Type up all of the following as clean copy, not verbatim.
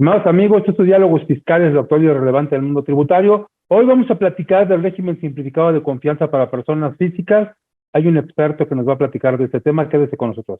Estimados amigos, estos diálogos fiscales de actual y relevante del mundo tributario. Hoy vamos a platicar del régimen simplificado de confianza para personas físicas. Hay un experto que nos va a platicar de este tema. Quédese con nosotros.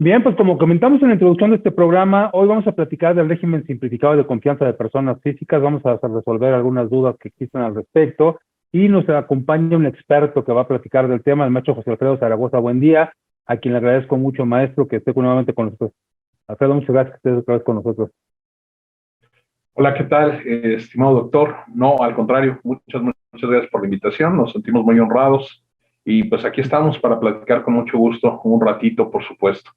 Bien, pues como comentamos en la introducción de este programa, hoy vamos a platicar del régimen simplificado de confianza de personas físicas. Vamos a resolver algunas dudas que existen al respecto y nos acompaña un experto que va a platicar del tema, el maestro José Alfredo Zaragoza. Buen día, a quien le agradezco mucho, maestro, que esté nuevamente con nosotros. Alfredo, muchas gracias que estés otra vez con nosotros. Hola, ¿qué tal, estimado doctor? No, al contrario, muchas gracias por la invitación, nos sentimos muy honrados y pues aquí estamos para platicar con mucho gusto, un ratito, por supuesto.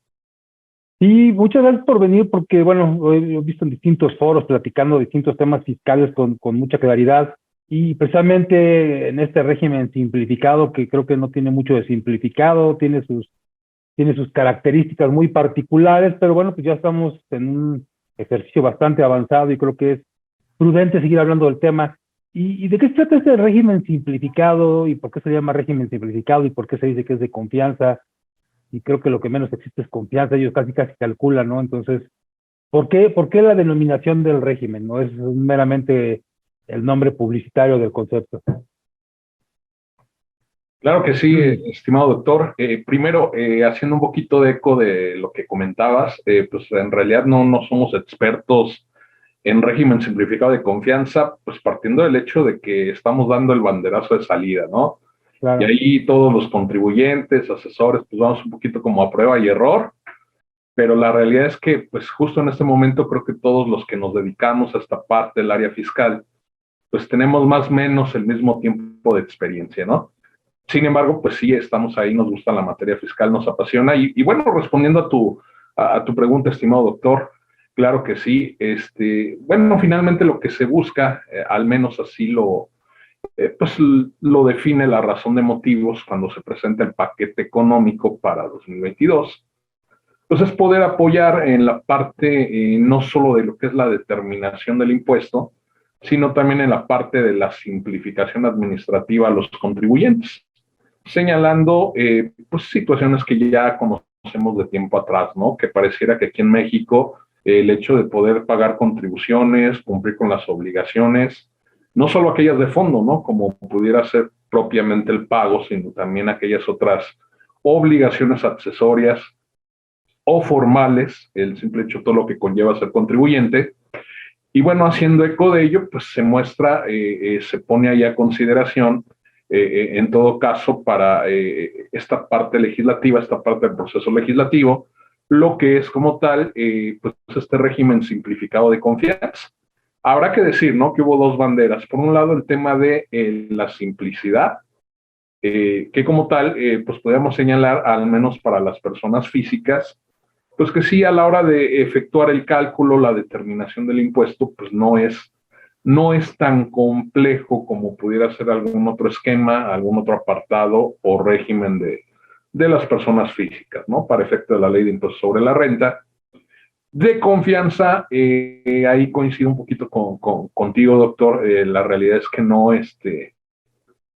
Sí, muchas gracias por venir porque, bueno, he visto en distintos foros platicando distintos temas fiscales con mucha claridad y precisamente en este régimen simplificado, que creo que no tiene mucho de simplificado, tiene sus características muy particulares, pero bueno, pues ya estamos en un ejercicio bastante avanzado y creo que es prudente seguir hablando del tema. ¿Y de qué se trata este régimen simplificado y por qué se llama régimen simplificado y por qué se dice que es de confianza? Y creo que lo que menos existe es confianza, ellos casi calculan, ¿no? Entonces, por qué la denominación del régimen? ¿No es meramente el nombre publicitario del concepto? Claro que sí, estimado doctor. Primero, haciendo un poquito de eco de lo que comentabas, pues en realidad no somos expertos en régimen simplificado de confianza, pues partiendo del hecho de que estamos dando el banderazo de salida, ¿no? Y Claro. ahí todos los contribuyentes, asesores, pues vamos un poquito como a prueba y error, pero la realidad es que, pues justo en este momento creo que todos los que nos dedicamos a esta parte del área fiscal, pues tenemos más o menos el mismo tiempo de experiencia, ¿no? Sin embargo, pues sí, estamos ahí, nos gusta la materia fiscal, nos apasiona. Y bueno, respondiendo a tu pregunta, estimado doctor, claro que sí. Bueno, finalmente lo que se busca, al menos así pues lo define la razón de motivos cuando se presenta el paquete económico para 2022, pues es poder apoyar en la parte no solo de lo que es la determinación del impuesto, sino también en la parte de la simplificación administrativa a los contribuyentes, señalando pues situaciones que ya conocemos de tiempo atrás, ¿no? Que pareciera que aquí en México el hecho de poder pagar contribuciones, cumplir con las obligaciones, no solo aquellas de fondo, ¿no? Como pudiera ser propiamente el pago, sino también aquellas otras obligaciones accesorias o formales, el simple hecho de todo lo que conlleva ser contribuyente. Y bueno, haciendo eco de ello, pues se muestra, se pone ahí a consideración, en todo caso, para esta parte legislativa, esta parte del proceso legislativo, lo que es como tal, pues este régimen simplificado de confianza. Habrá que decir, ¿no? Que hubo dos banderas. Por un lado, el tema de la simplicidad, que como tal, pues podríamos señalar, al menos para las personas físicas, pues que sí, a la hora de efectuar el cálculo, la determinación del impuesto, pues no es tan complejo como pudiera ser algún otro esquema, algún otro apartado o régimen de las personas físicas, ¿no? Para efecto de la ley de impuestos sobre la renta. De confianza, ahí coincido un poquito contigo, doctor. La realidad es que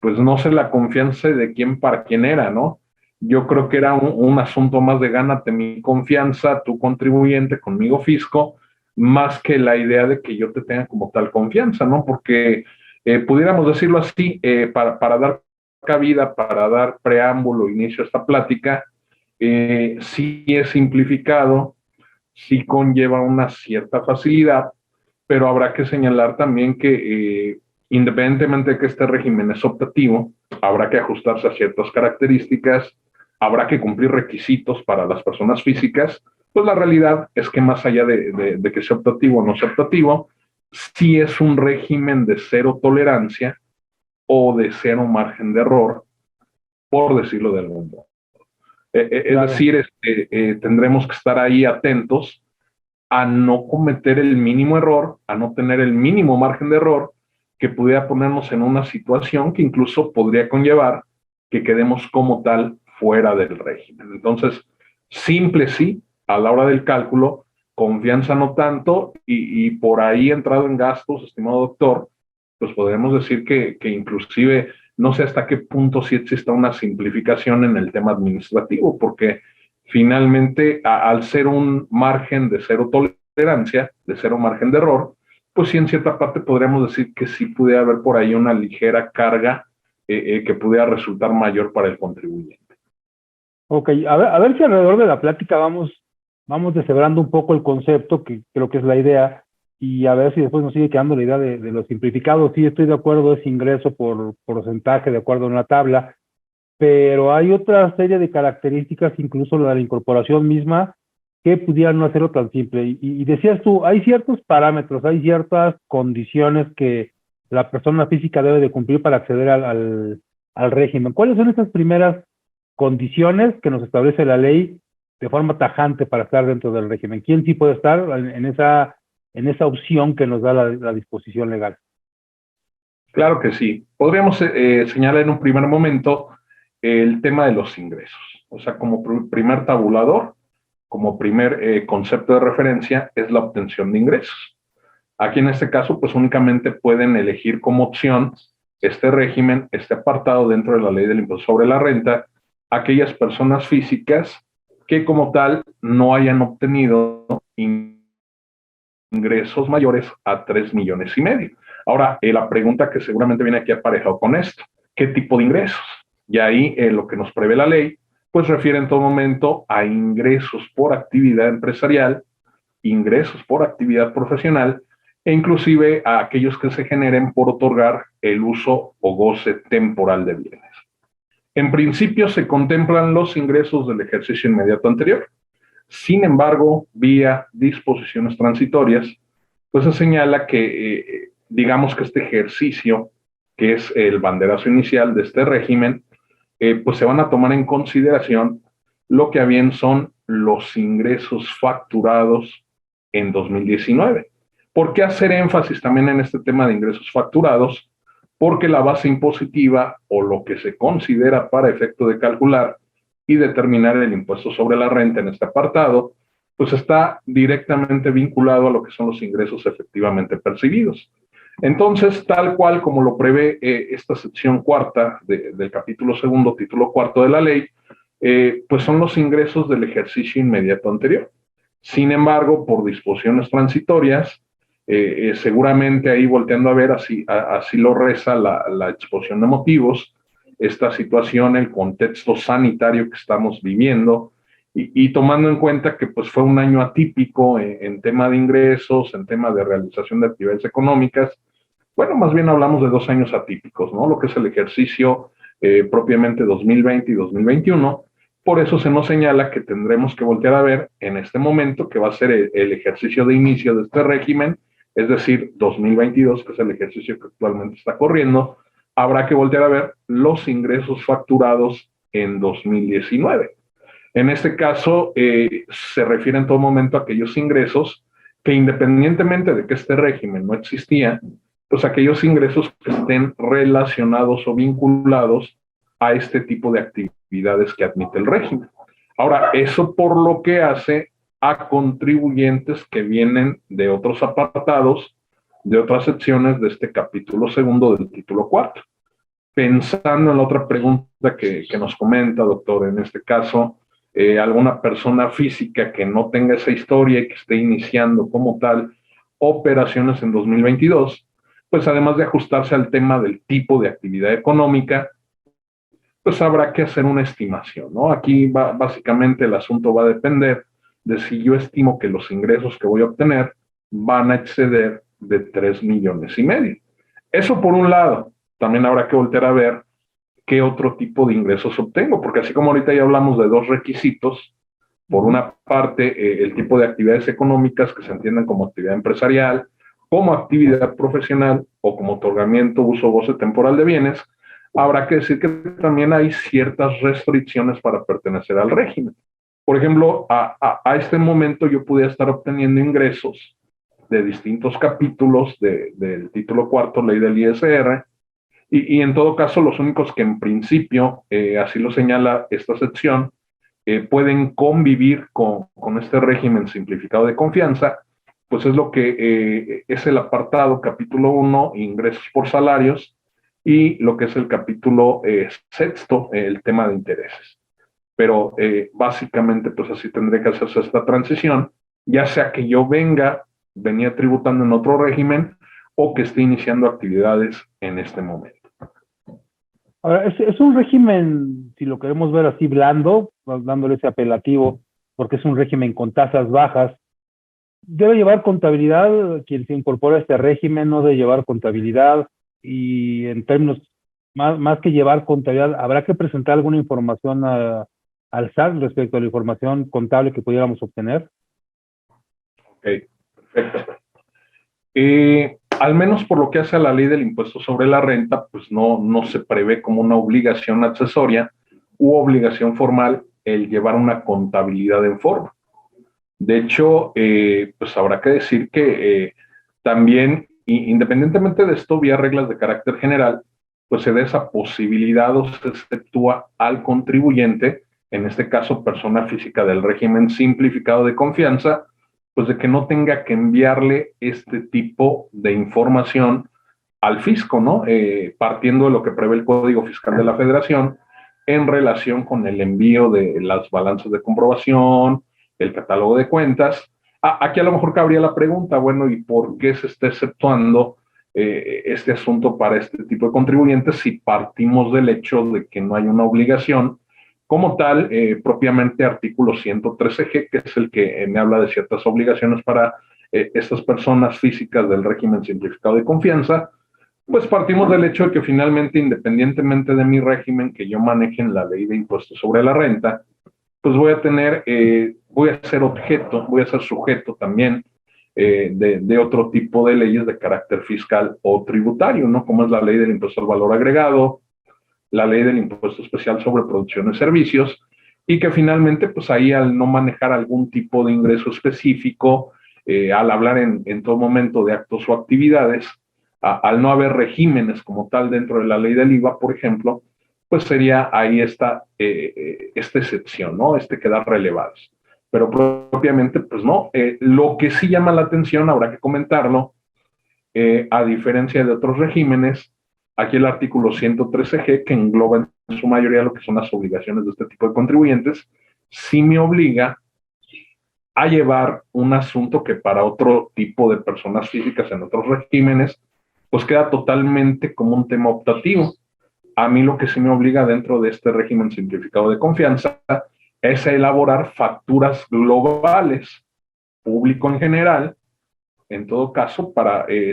pues no sé la confianza de quién para quién era, ¿no? Yo creo que era un asunto más de gánate mi confianza, tu contribuyente, conmigo fisco, más que la idea de que yo te tenga como tal confianza, ¿no? Porque pudiéramos decirlo así, para dar cabida, para dar preámbulo, inicio a esta plática, sí es simplificado, sí conlleva una cierta facilidad, pero habrá que señalar también que independientemente de que este régimen es optativo, habrá que ajustarse a ciertas características, habrá que cumplir requisitos para las personas físicas, pues la realidad es que más allá de que sea optativo o no sea optativo, sí es un régimen de cero tolerancia o de cero margen de error, por decirlo de algún modo. Es Claro. decir, tendremos que estar ahí atentos a no cometer el mínimo error, a no tener el mínimo margen de error que pudiera ponernos en una situación que incluso podría conllevar que quedemos como tal fuera del régimen. Entonces, simple sí, a la hora del cálculo, confianza no tanto, y por ahí entrado en gastos, estimado doctor, pues podemos decir que inclusive no sé hasta qué punto sí exista una simplificación en el tema administrativo, porque finalmente al ser un margen de cero tolerancia, de cero margen de error, pues sí en cierta parte podríamos decir que sí pudiera haber por ahí una ligera carga que pudiera resultar mayor para el contribuyente. Ok, a ver si alrededor de la plática vamos deshebrando un poco el concepto, que creo que es la idea, y a ver si después nos sigue quedando la idea de lo simplificado. Sí, estoy de acuerdo, es ingreso por porcentaje, de acuerdo en la tabla, pero hay otra serie de características, incluso la de la incorporación misma, que pudieran no hacerlo tan simple. Y decías tú, hay ciertos parámetros, hay ciertas condiciones que la persona física debe de cumplir para acceder al régimen. ¿Cuáles son esas primeras condiciones que nos establece la ley de forma tajante para estar dentro del régimen? ¿Quién sí puede estar en esa opción que nos da la disposición legal? Claro que sí. Podríamos señalar en un primer momento el tema de los ingresos. O sea, como primer tabulador, como primer concepto de referencia, es la obtención de ingresos. Aquí en este caso, pues únicamente pueden elegir como opción este régimen, este apartado dentro de la ley del impuesto sobre la renta, aquellas personas físicas que como tal no hayan obtenido ingresos mayores a 3,5 millones. Ahora, la pregunta que seguramente viene aquí aparejado con esto, ¿qué tipo de ingresos? Y ahí lo que nos prevé la ley, pues refiere en todo momento a ingresos por actividad empresarial, ingresos por actividad profesional e inclusive a aquellos que se generen por otorgar el uso o goce temporal de bienes. En principio se contemplan los ingresos del ejercicio inmediato anterior. Sin embargo, vía disposiciones transitorias, pues se señala que, digamos que este ejercicio, que es el banderazo inicial de este régimen, pues se van a tomar en consideración lo que a bien son los ingresos facturados en 2019. ¿Por qué hacer énfasis también en este tema de ingresos facturados? Porque la base impositiva o lo que se considera para efecto de calcular y determinar el impuesto sobre la renta en este apartado, pues está directamente vinculado a lo que son los ingresos efectivamente percibidos. Entonces, tal cual como lo prevé esta sección cuarta del capítulo segundo, título cuarto de la ley, pues son los ingresos del ejercicio inmediato anterior. Sin embargo, por disposiciones transitorias, seguramente ahí volteando a ver, así lo reza la exposición de motivos, esta situación, el contexto sanitario que estamos viviendo, y tomando en cuenta que pues fue un año atípico en tema de ingresos, en tema de realización de actividades económicas. Bueno, más bien hablamos de 2 años atípicos, ¿no? Lo que es el ejercicio propiamente 2020 y 2021. Por eso se nos señala que tendremos que voltear a ver en este momento, que va a ser el ejercicio de inicio de este régimen, es decir, 2022, que es el ejercicio que actualmente está corriendo. Habrá que voltear a ver los ingresos facturados en 2019. En este caso, se refiere en todo momento a aquellos ingresos que, independientemente de que este régimen no existía, pues aquellos ingresos que estén relacionados o vinculados a este tipo de actividades que admite el régimen. Ahora, eso por lo que hace a contribuyentes que vienen de otros apartados, de otras secciones de este capítulo segundo del título cuarto. Pensando en la otra pregunta que nos comenta, doctor, en este caso, alguna persona física que no tenga esa historia y que esté iniciando como tal operaciones en 2022, pues además de ajustarse al tema del tipo de actividad económica, pues habrá que hacer una estimación, ¿no? Aquí básicamente el asunto va a depender de si yo estimo que los ingresos que voy a obtener van a exceder de 3,5 millones. Eso por un lado. También habrá que voltear a ver qué otro tipo de ingresos obtengo, porque así como ahorita ya hablamos de dos requisitos, por una parte, el tipo de actividades económicas que se entienden como actividad empresarial como actividad profesional o como otorgamiento, uso o goce temporal de bienes, habrá que decir que también hay ciertas restricciones para pertenecer al régimen. Por ejemplo, a este momento yo pudiera estar obteniendo ingresos de distintos capítulos del título cuarto, ley del ISR, y en todo caso los únicos que en principio, así lo señala esta sección, pueden convivir con este régimen simplificado de confianza, pues es lo que es el apartado capítulo 1, ingresos por salarios, y lo que es el capítulo sexto, el tema de intereses. Pero básicamente, pues así tendría que hacerse esta transición, ya sea que yo venía tributando en otro régimen o que esté iniciando actividades en este momento. Ahora, es un régimen, si lo queremos ver así, blando, dándole ese apelativo, porque es un régimen con tasas bajas. ¿Debe llevar contabilidad? Quien se incorpora a este régimen no debe llevar contabilidad, y en términos más que llevar contabilidad, ¿habrá que presentar alguna información al SAT respecto a la información contable que pudiéramos obtener? Ok, perfecto. Al menos por lo que hace a la ley del impuesto sobre la renta, pues no se prevé como una obligación accesoria u obligación formal el llevar una contabilidad en forma. De hecho, pues habrá que decir que también, independientemente de esto, vía reglas de carácter general, pues se da esa posibilidad o se exceptúa al contribuyente, en este caso persona física del régimen simplificado de confianza, pues de que no tenga que enviarle este tipo de información al fisco, ¿no? Partiendo de lo que prevé el Código Fiscal de la Federación en relación con el envío de las balanzas de comprobación, el catálogo de cuentas. Aquí a lo mejor cabría la pregunta, bueno, ¿y por qué se está exceptuando este asunto para este tipo de contribuyentes si partimos del hecho de que no hay una obligación como tal, propiamente artículo 113G, que es el que me habla de ciertas obligaciones para estas personas físicas del régimen simplificado de confianza? Pues partimos del hecho de que finalmente, independientemente de mi régimen que yo maneje en la ley de impuestos sobre la renta, pues voy a ser objeto, voy a ser sujeto también de otro tipo de leyes de carácter fiscal o tributario, ¿no? Como es la ley del impuesto al valor agregado, la ley del impuesto especial sobre producción y servicios, y que finalmente, pues ahí al no manejar algún tipo de ingreso específico, al hablar en todo momento de actos o actividades, al no haber regímenes como tal dentro de la ley del IVA, por ejemplo, pues sería ahí esta excepción, ¿no? Quedar relevados. Pero propiamente, pues no. Lo que sí llama la atención, habrá que comentarlo, a diferencia de otros regímenes, aquí el artículo 113G, que engloba en su mayoría lo que son las obligaciones de este tipo de contribuyentes, sí me obliga a llevar un asunto que para otro tipo de personas físicas en otros regímenes, pues queda totalmente como un tema optativo. A mí lo que sí me obliga dentro de este régimen simplificado de confianza es a elaborar facturas globales, público en general, en todo caso,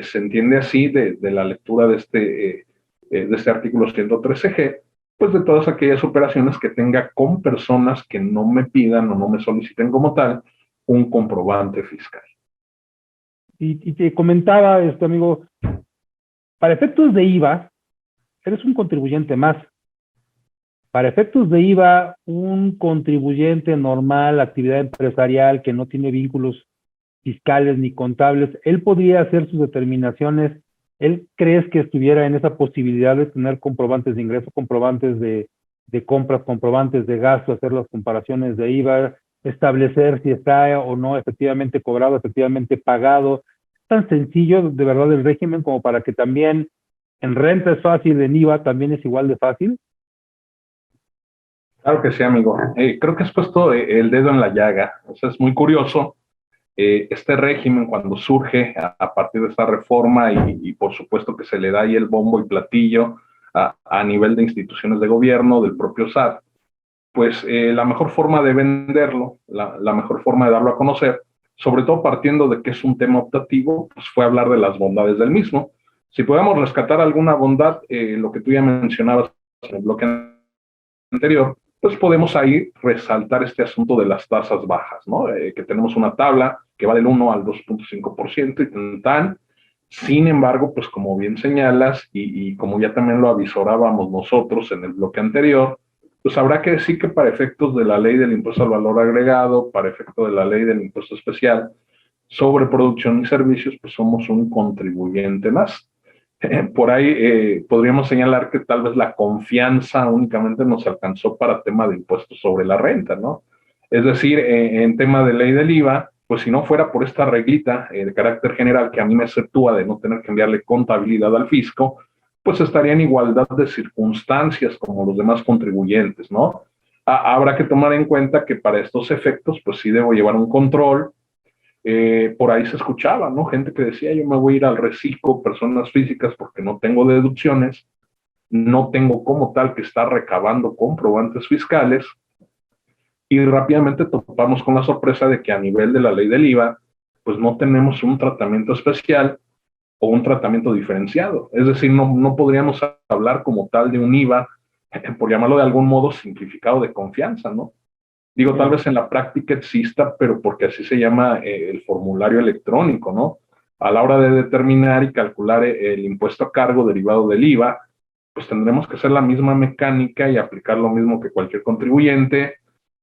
se entiende así de la lectura de este artículo 113G, pues de todas aquellas operaciones que tenga con personas que no me pidan o no me soliciten como tal un comprobante fiscal. Y te comentaba, amigo, para efectos de IVA, eres un contribuyente más. Para efectos de IVA, un contribuyente normal, actividad empresarial, que no tiene vínculos fiscales ni contables, él podría hacer sus determinaciones. ¿Él crees que estuviera en esa posibilidad de tener comprobantes de ingreso, comprobantes de compras, comprobantes de gasto, hacer las comparaciones de IVA, establecer si está o no efectivamente cobrado, efectivamente pagado? Es tan sencillo de verdad el régimen como para que también en renta es fácil, en IVA también es igual de fácil. Claro que sí, amigo. Creo que has puesto el dedo en la llaga. O sea, es muy curioso. Este régimen, cuando surge a partir de esta reforma y por supuesto que se le da ahí el bombo y platillo a nivel de instituciones de gobierno, del propio SAT, pues la mejor forma de venderlo, la mejor forma de darlo a conocer, sobre todo partiendo de que es un tema optativo, pues fue hablar de las bondades del mismo. Si podemos rescatar alguna bondad, lo que tú ya mencionabas en el bloque anterior, pues podemos ahí resaltar este asunto de las tasas bajas, ¿no? Que tenemos una tabla que va del 1 al 2.5% y tan, Sin embargo, pues como bien señalas y como ya también lo avisorábamos nosotros en el bloque anterior, pues habrá que decir que para efectos de la ley del impuesto al valor agregado, para efectos de la ley del impuesto especial sobre producción y servicios, pues somos un contribuyente más. Por ahí podríamos señalar que tal vez la confianza únicamente nos alcanzó para tema de impuestos sobre la renta, ¿no? Es decir, en tema de ley del IVA, pues si no fuera por esta reglita de carácter general que a mí me exceptúa de no tener que enviarle contabilidad al fisco, pues estaría en igualdad de circunstancias como los demás contribuyentes, ¿no? Habrá que tomar en cuenta que para estos efectos, pues sí debo llevar un control. Por ahí se escuchaba, ¿no? Gente que decía, yo me voy a ir al reciclo, personas físicas, porque no tengo deducciones, no tengo como tal que estar recabando comprobantes fiscales, y rápidamente topamos con la sorpresa de que a nivel de la ley del IVA, pues no tenemos un tratamiento especial o un tratamiento diferenciado. Es decir, no podríamos hablar como tal de un IVA, por llamarlo de algún modo, simplificado de confianza, ¿no? Digo, tal vez en la práctica exista, pero porque así se llama el formulario electrónico, ¿no? A la hora de determinar y calcular el impuesto a cargo derivado del IVA, pues tendremos que hacer la misma mecánica y aplicar lo mismo que cualquier contribuyente.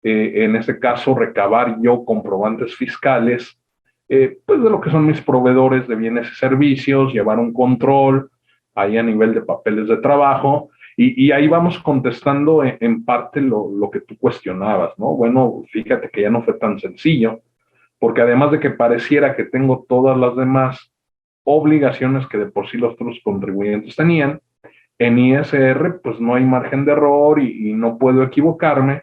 En ese caso, recabar yo comprobantes fiscales, pues de lo que son mis proveedores de bienes y servicios, llevar un control ahí a nivel de papeles de trabajo, y ahí vamos contestando en parte lo que tú cuestionabas, ¿no? Bueno, fíjate que ya no fue tan sencillo, porque además de que pareciera que tengo todas las demás obligaciones que de por sí los otros contribuyentes tenían, en ISR pues no hay margen de error y no puedo equivocarme,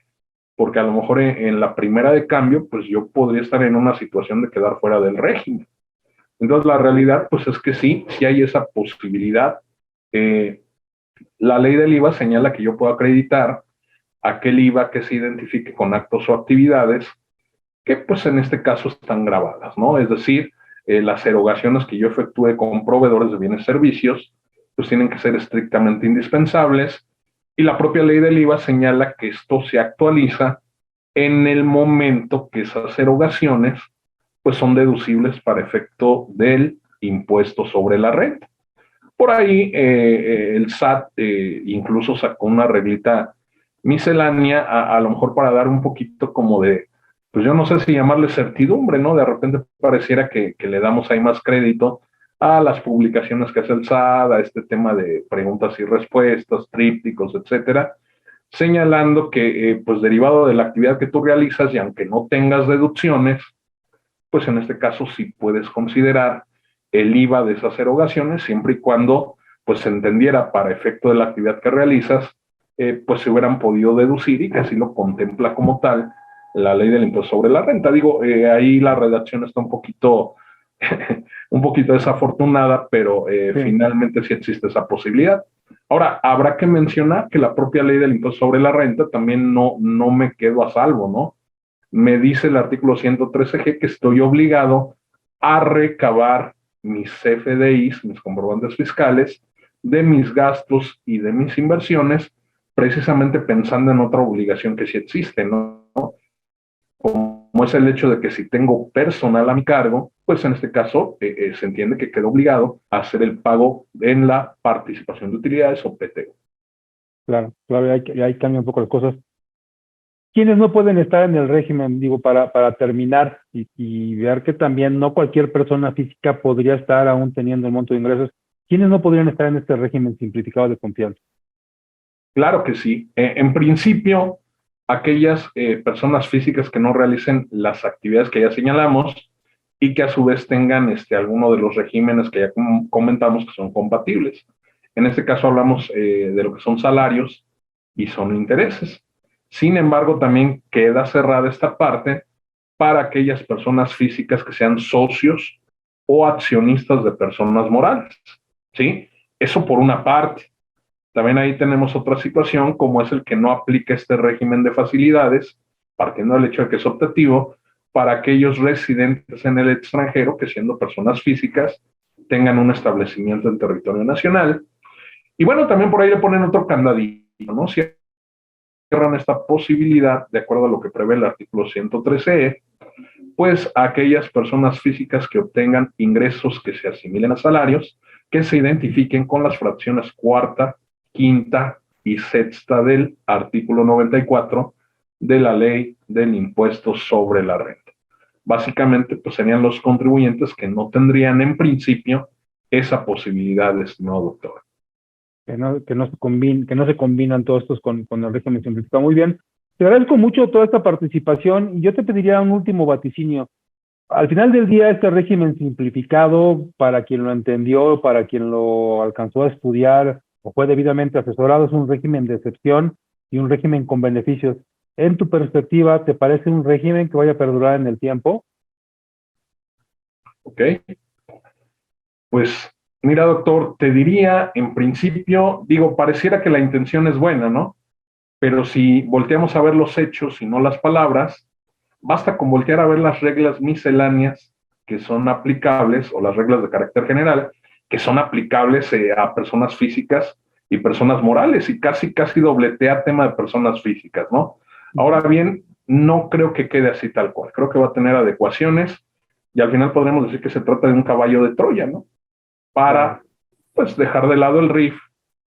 porque a lo mejor en la primera de cambio pues yo podría estar en una situación de quedar fuera del régimen. Entonces la realidad pues es que sí hay esa posibilidad. Eh, la ley del IVA señala que yo puedo acreditar aquel IVA que se identifique con actos o actividades que pues en este caso están grabadas, ¿no? Es decir, las erogaciones que yo efectúe con proveedores de bienes y servicios pues tienen que ser estrictamente indispensables, y la propia ley del IVA señala que esto se actualiza en el momento que esas erogaciones pues son deducibles para efecto del impuesto sobre la renta. Por ahí el SAT incluso sacó una reglita miscelánea, a lo mejor para dar un poquito como de, pues yo no sé si llamarle certidumbre, ¿no? De repente pareciera que le damos ahí más crédito a las publicaciones que hace el SAT, a este tema de preguntas y respuestas, trípticos, etcétera, señalando que, pues derivado de la actividad que tú realizas y aunque no tengas deducciones, pues en este caso sí puedes considerar el IVA de esas erogaciones, siempre y cuando pues se entendiera para efecto de la actividad que realizas, pues se hubieran podido deducir, y que así lo contempla como tal la ley del impuesto sobre la renta. Digo, ahí la redacción está un poquito, un poquito desafortunada, pero sí, finalmente sí existe esa posibilidad. Ahora, habrá que mencionar que la propia ley del impuesto sobre la renta también no me quedo a salvo, ¿no? Me dice el artículo 113G que estoy obligado a recabar mis CFDIs, mis comprobantes fiscales, de mis gastos y de mis inversiones, precisamente pensando en otra obligación que sí existe, ¿no? Como es el hecho de que si tengo personal a mi cargo, pues en este caso se entiende que quedo obligado a hacer el pago en la participación de utilidades o PTU. Claro, ahí cambia un poco las cosas. ¿Quiénes no pueden estar en el régimen? Digo, para terminar y ver que también no cualquier persona física podría estar aún teniendo el monto de ingresos. ¿Quiénes no podrían estar en este régimen simplificado de confianza? Claro que sí. En principio, aquellas personas físicas que no realicen las actividades que ya señalamos y que a su vez tengan alguno de los regímenes que ya comentamos que son compatibles. En este caso hablamos de lo que son salarios y son intereses. Sin embargo, también queda cerrada esta parte para aquellas personas físicas que sean socios o accionistas de personas morales, ¿sí? Eso por una parte. También ahí tenemos otra situación, como es el que no aplica este régimen de facilidades, partiendo del hecho de que es optativo, para aquellos residentes en el extranjero que, siendo personas físicas, tengan un establecimiento en territorio nacional. Y bueno, también por ahí le ponen otro candadito, ¿no? Cierran esta posibilidad, de acuerdo a lo que prevé el artículo 113E, pues a aquellas personas físicas que obtengan ingresos que se asimilen a salarios, que se identifiquen con las fracciones cuarta, quinta y sexta del artículo 94 de la ley del impuesto sobre la renta. Básicamente, pues serían los contribuyentes que no tendrían en principio esa posibilidad, estimado doctor. Que no se combinan todos estos con el régimen simplificado. Muy bien. Te agradezco mucho toda esta participación y yo te pediría un último vaticinio. Al final del día, este régimen simplificado, para quien lo entendió, para quien lo alcanzó a estudiar o fue debidamente asesorado, es un régimen de excepción y un régimen con beneficios. En tu perspectiva, ¿te parece un régimen que vaya a perdurar en el tiempo? Ok. Pues mira, doctor, te diría, en principio, digo, pareciera que la intención es buena, ¿no? Pero si volteamos a ver los hechos y no las palabras, basta con voltear a ver las reglas misceláneas que son aplicables, o las reglas de carácter general, que son aplicables a personas físicas y personas morales, y casi dobletea tema de personas físicas, ¿no? Ahora bien, no creo que quede así tal cual. Creo que va a tener adecuaciones y al final podremos decir que se trata de un caballo de Troya, ¿no? Para, pues, dejar de lado el RIF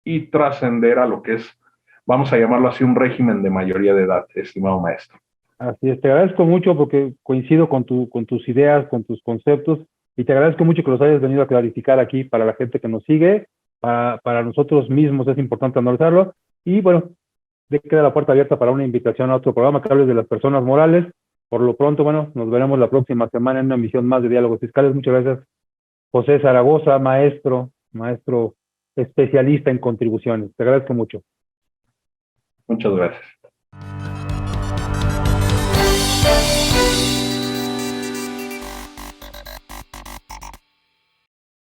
y trascender a lo que es, vamos a llamarlo así, un régimen de mayoría de edad, estimado maestro. Así es, te agradezco mucho porque coincido con tus ideas, con tus conceptos, y te agradezco mucho que los hayas venido a clarificar aquí para la gente que nos sigue, para nosotros mismos es importante analizarlo, y bueno, queda la puerta abierta para una invitación a otro programa que hable de las personas morales. Por lo pronto, bueno, nos veremos la próxima semana en una emisión más de Diálogos Fiscales. Muchas gracias, José Zaragoza, maestro especialista en contribuciones. Te agradezco mucho. Muchas gracias.